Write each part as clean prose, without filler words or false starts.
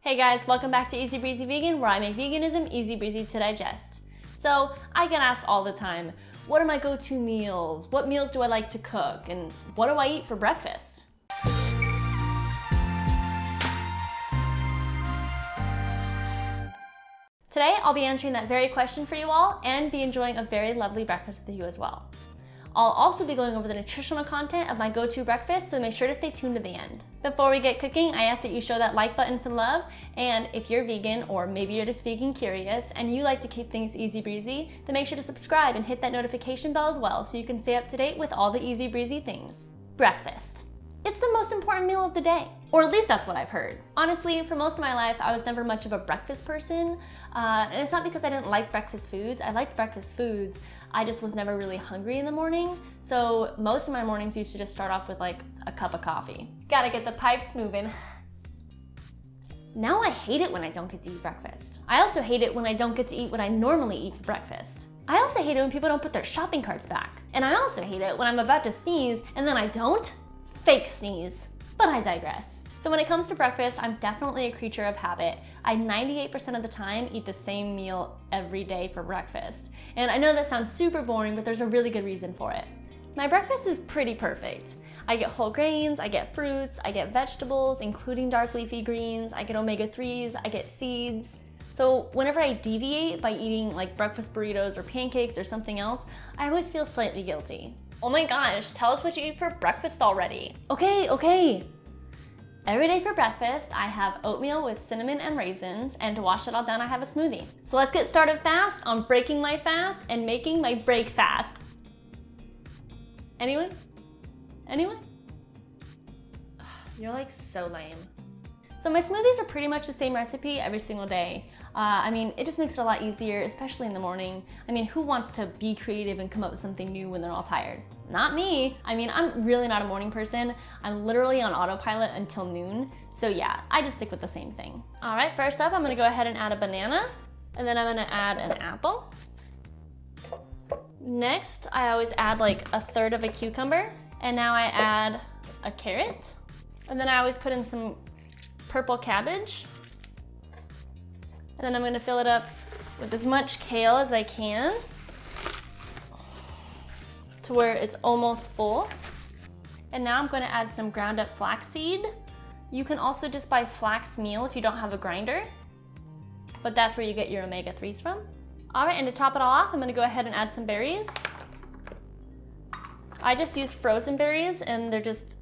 Hey guys, welcome back to Easy Breezy Vegan, where I make veganism easy breezy to digest. So I get asked all the time, what are my go-to meals? What meals do I like to cook? And what do I eat for breakfast? Today I'll be answering that very question for you all and be enjoying a very lovely breakfast with you as well. I'll also be going over the nutritional content of my go-to breakfast, so make sure to stay tuned to the end. Before we get cooking, I ask that you show that like button some love, and if you're vegan, or maybe you're just vegan curious, and you like to keep things easy breezy, then make sure to subscribe and hit that notification bell as well so you can stay up to date with all the easy breezy things. Breakfast. It's the most important meal of the day, or at least that's what I've heard. Honestly, for most of my life, I was never much of a breakfast person, and it's not because I didn't like breakfast foods. I liked breakfast foods, I just was never really hungry in the morning, so most of my mornings used to just start off with like a cup of coffee. Gotta get the pipes moving. Now I hate it when I don't get to eat breakfast. I also hate it when I don't get to eat what I normally eat for breakfast. I also hate it when people don't put their shopping carts back. And I also hate it when I'm about to sneeze and then I don't. Fake sneeze, but I digress. So when it comes to breakfast, I'm definitely a creature of habit. I 98% of the time eat the same meal every day for breakfast. And I know that sounds super boring, but there's a really good reason for it. My breakfast is pretty perfect. I get whole grains, I get fruits, I get vegetables, including dark leafy greens, I get omega-3s, I get seeds. So whenever I deviate by eating like breakfast burritos or pancakes or something else, I always feel slightly guilty. Oh my gosh, tell us what you eat for breakfast already. Okay. Every day for breakfast, I have oatmeal with cinnamon and raisins, and to wash it all down, I have a smoothie. So let's get started fast on breaking my fast and making my break fast. Anyone? You're like so lame. So my smoothies are pretty much the same recipe every single day. It just makes it a lot easier, especially in the morning. Who wants to be creative and come up with something new when they're all tired? Not me. I'm really not a morning person. I'm literally on autopilot until noon. So yeah, I just stick with the same thing. All right, first up, I'm gonna go ahead and add a banana, and then I'm gonna add an apple. Next, I always add like a third of a cucumber, and now I add a carrot. And then I always put in some purple cabbage. And then I'm gonna fill it up with as much kale as I can to where it's almost full. And now I'm gonna add some ground up flaxseed. You can also just buy flax meal if you don't have a grinder, but that's where you get your omega-3s from. All right, and to top it all off, I'm gonna go ahead and add some berries. I just use frozen berries, and they're just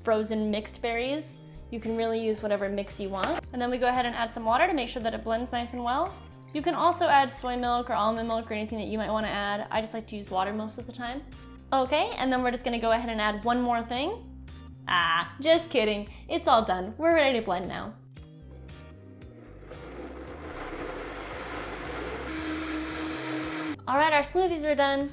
frozen mixed berries. You can really use whatever mix you want. And then we go ahead and add some water to make sure that it blends nice and well. You can also add soy milk or almond milk or anything that you might want to add. I just like to use water most of the time. Okay, and then we're just gonna go ahead and add one more thing. Just kidding. It's all done. We're ready to blend now. All right, our smoothies are done.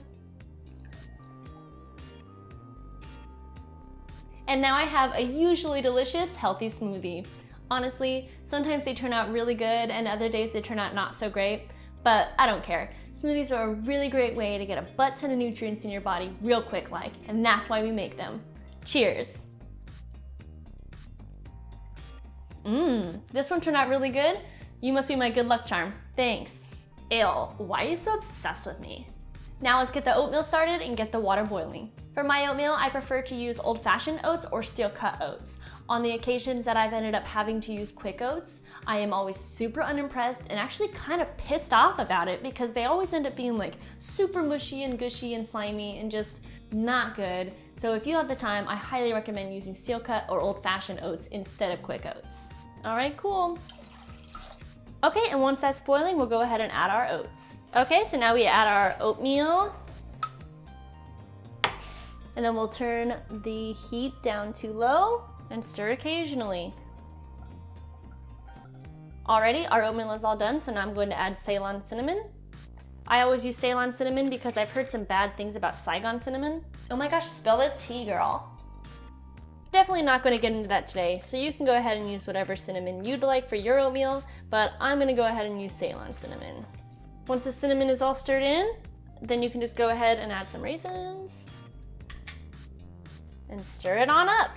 And now I have a usually delicious, healthy smoothie. Honestly, sometimes they turn out really good and other days they turn out not so great, but I don't care. Smoothies are a really great way to get a butt ton of nutrients in your body real quick and that's why we make them. Cheers. This one turned out really good. You must be my good luck charm. Thanks. Ew, why are you so obsessed with me? Now let's get the oatmeal started and get the water boiling. For my oatmeal, I prefer to use old-fashioned oats or steel-cut oats. On the occasions that I've ended up having to use quick oats, I am always super unimpressed and actually kind of pissed off about it because they always end up being like super mushy and gushy and slimy and just not good. So if you have the time, I highly recommend using steel-cut or old-fashioned oats instead of quick oats. All right, cool. Okay, and once that's boiling, we'll go ahead and add our oats. Okay, so now we add our oatmeal. And then we'll turn the heat down to low and stir occasionally. Alrighty, our oatmeal is all done, so now I'm going to add Ceylon cinnamon. I always use Ceylon cinnamon because I've heard some bad things about Saigon cinnamon. Oh my gosh, spill the tea, girl. Definitely not going to get into that today, so you can go ahead and use whatever cinnamon you'd like for your oatmeal, but I'm going to go ahead and use Ceylon cinnamon. Once the cinnamon is all stirred in, then you can just go ahead and add some raisins and stir it on up.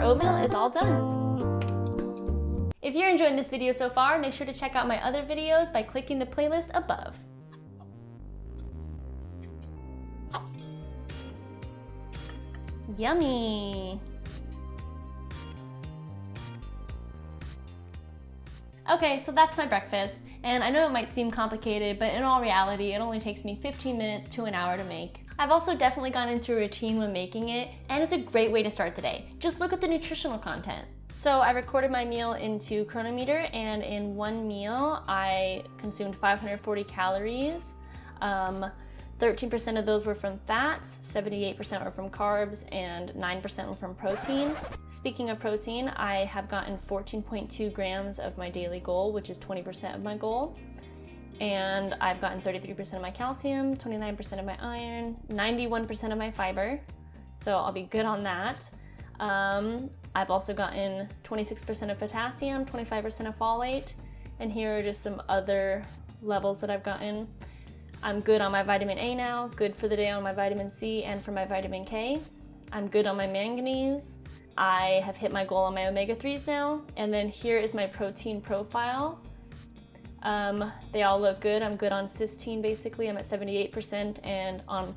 our oatmeal is all done. If you're enjoying this video so far, make sure to check out my other videos by clicking the playlist above. Yummy! Okay, so that's my breakfast, and I know it might seem complicated, but in all reality, it only takes me 15 minutes to an hour to make. I've also definitely gone into a routine when making it, and it's a great way to start the day. Just look at the nutritional content. So I recorded my meal into Chronometer, and in one meal, I consumed 540 calories. 13% of those were from fats, 78% were from carbs, and 9% were from protein. Speaking of protein, I have gotten 14.2 grams of my daily goal, which is 20% of my goal. And I've gotten 33% of my calcium, 29% of my iron, 91% of my fiber. So I'll be good on that. I've also gotten 26% of potassium, 25% of folate, and here are just some other levels that I've gotten. I'm good on my vitamin A now, good for the day on my vitamin C and for my vitamin K. I'm good on my manganese. I have hit my goal on my omega-3s now. And then here is my protein profile. They all look good. I'm good on cysteine basically, I'm at 78%, and on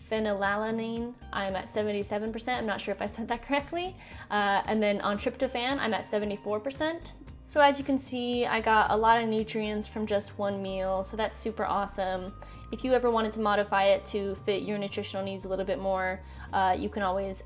phenylalanine, I'm at 77%. I'm not sure if I said that correctly. And then on tryptophan, I'm at 74%. So as you can see, I got a lot of nutrients from just one meal, so that's super awesome. If you ever wanted to modify it to fit your nutritional needs a little bit more, you can always,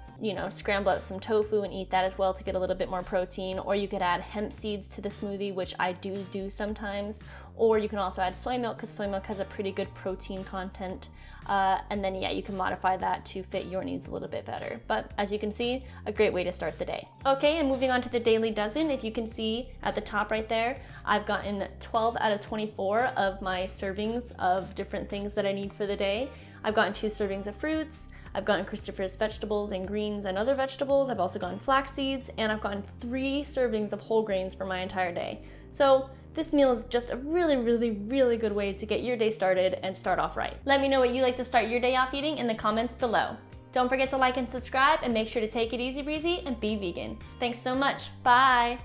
scramble up some tofu and eat that as well to get a little bit more protein, or you could add hemp seeds to the smoothie, which I do sometimes, or you can also add soy milk because soy milk has a pretty good protein content, and then you can modify that to fit your needs a little bit better. But as you can see, a great way to start the day. Okay, and moving on to the daily dozen, if you can see at the top right there, I've gotten 12 out of 24 of my servings of different things that I need for the day. I've gotten 2 servings of fruits, I've gotten Christopher's vegetables and greens and other vegetables, I've also gotten flax seeds, and I've gotten 3 servings of whole grains for my entire day. So this meal is just a really good way to get your day started and start off right. Let me know what you like to start your day off eating in the comments below. Don't forget to like and subscribe, and make sure to take it easy breezy and be vegan. Thanks so much, bye!